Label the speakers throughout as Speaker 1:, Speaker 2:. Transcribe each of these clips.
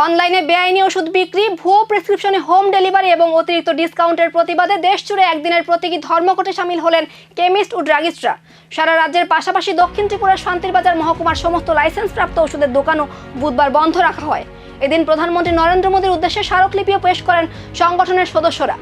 Speaker 1: অনলাইনে বেআইনি ওষুধ বিক্রি, ভুয়ো প্রেসক্রিপশনে হোম ডেলিভারি এবং অতিরিক্ত ডিসকাউন্টের প্রতিবাদে দেশজুড়ে একদিনের প্রতীকী ধর্মঘটে শামিল হলেন কেমিস্ট ও ড্রাগিস্টরা। সারা রাজ্যের পাশাপাশি দক্ষিণ ত্রিপুরার শান্তিরবাজার মহকুমার সমস্ত লাইসেন্সপ্রাপ্ত ওষুধের দোকানও বুধবার বন্ধ রাখা হয়। এদিন প্রধানমন্ত্রী নরেন্দ্র মোদীর উদ্দেশ্যে স্মারকলিপিও পেশ করেন সংগঠনের সদস্যরা।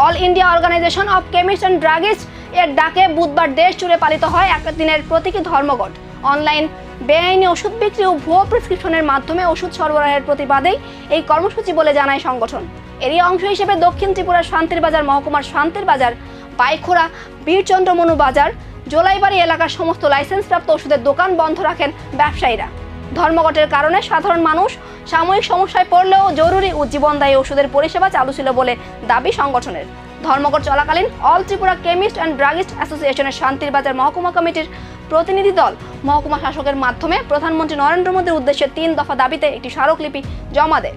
Speaker 1: All India organisation of chemist and druggist এর ডাকে বুধবার দেশ জুড়ে পালিত হয় একদিনের প্রতীকী ধর্মঘট। অনলাইন বেআইনি ওষুধ বিক্রি ও ভুয়ো প্রেসক্রিপশনের মাধ্যমে ওষুধ সরবরাহের প্রতিবাদেই এই কর্মসূচি বলে জানায় সংগঠন। এরই অংশ হিসেবে দক্ষিণ ত্রিপুরার শান্তিরবাজার মহকুমার শান্তিরবাজার, বাইখোড়া, বীরচন্দ্র মনু বাজার, জোলাইবাড়ি এলাকার সমস্ত লাইসেন্সপ্রাপ্ত ওষুধের দোকান বন্ধ রাখেন ব্যবসায়ীরা। ধর্মঘটের কারণে সাধারণ মানুষ সাময়িক সমস্যায় পড়লেও জরুরি ও জীবনদায়ী ওষুধের পরিষেবা চালু ছিল বলে দাবি সংগঠনের। ধর্মঘট চলাকালীন all Tripura chemist and druggist অ্যাসোসিয়েশনের শান্তিরবাজার মহকুমা কমিটির প্রতিনিধি দল মহকুমা শাসকের মাধ্যমে প্রধানমন্ত্রী নরেন্দ্র মোদীর উদ্দেশ্যে 3 দফা দাবিতে একটি স্মারকলিপি জমা দেয়।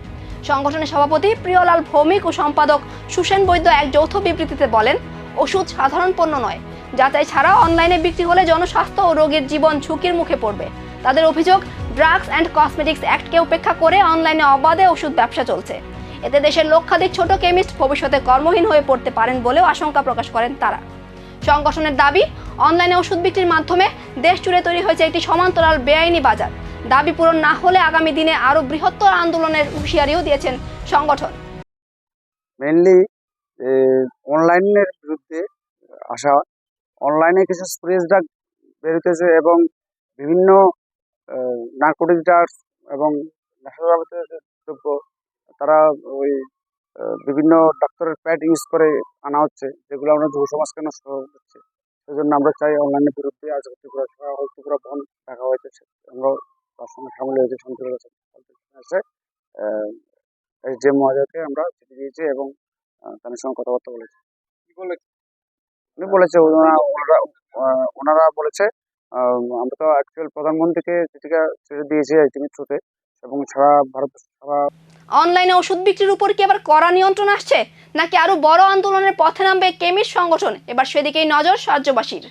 Speaker 1: সংগঠনের সভাপতি প্রিয়লাল ভৌমিক ও সম্পাদক সুসেন বৈদ্য এক যৌথ বিবৃতিতে বলেন, ওষুধ সাধারণ পণ্য নয়, যাচাই ছাড়া অনলাইনে বিক্রি হলে জনস্বাস্থ্য ও রোগীর জীবন ঝুঁকির মুখে পড়বে। তাদের অভিযোগ, ড্রাগস অ্যান্ড কসমেটিক্স অ্যাক্টকে উপেক্ষা করে অনলাইনে অবাধে ওষুধ ব্যবসা চলছে। এতে দেশের লক্ষাধিক ছোট কেমিস্ট ভবিষ্যতে কর্মহীন হয়ে পড়তে পারেন বলেও আশঙ্কা প্রকাশ করেন তারা। সংগঠনের দাবি, অনলাইনে ওষুধ বিক্রির মাধ্যমে দেশ জুড়ে তৈরি হয়েছে একটি সমান্তরাল বেআইনি বাজার। দাবি পূরণ না হলে আগামী দিনে আরো বৃহত্তর আন্দোলনের হুঁশিয়ারিও দিয়েছেন সংগঠন।
Speaker 2: মেইনলি অনলাইনের বিরুদ্ধে আসা, অনলাইনে কিছু স্প্রে ড্রাগ বেরোতেছে এবং বিভিন্ন নার্কোটিক ড্রাগস এবং নেশাদ্রব্য দ্রব্য তারা ওই বিভিন্ন ডাক্তারের প্যাড ইউজ করে আনা হচ্ছে, যেগুলো আমরা যুব সমাজকে নষ্ট হচ্ছে। সেই জন্য আমরা চাই অনলাইনের বিরুদ্ধে আজ ত্রিপুরা বন্ধ রাখা হয়েছে। আমরা তার সঙ্গে সামিল হয়েছে আছে এসডিএম মহোদয়কে আমরা চিঠি দিয়েছি এবং তাদের সঙ্গে কথাবার্তা বলেছি। উনি বলেছে ওনারা বলেছে আমরা তো অ্যাকচুয়াল প্রধানমন্ত্রীকে চিঠিটা দিয়েছি আইটিভির থ্রুতে এবং সারা ভারত সারা।
Speaker 1: অনলাইনে ওষুধ বিক্রির উপর কি আবার কড়া নিয়ন্ত্রণ আসছে, নাকি আরো বড় আন্দোলনের পথে নামবে কেমিস্ট সংগঠন? এবার সেদিকেই নজর রাজ্যবাসীর।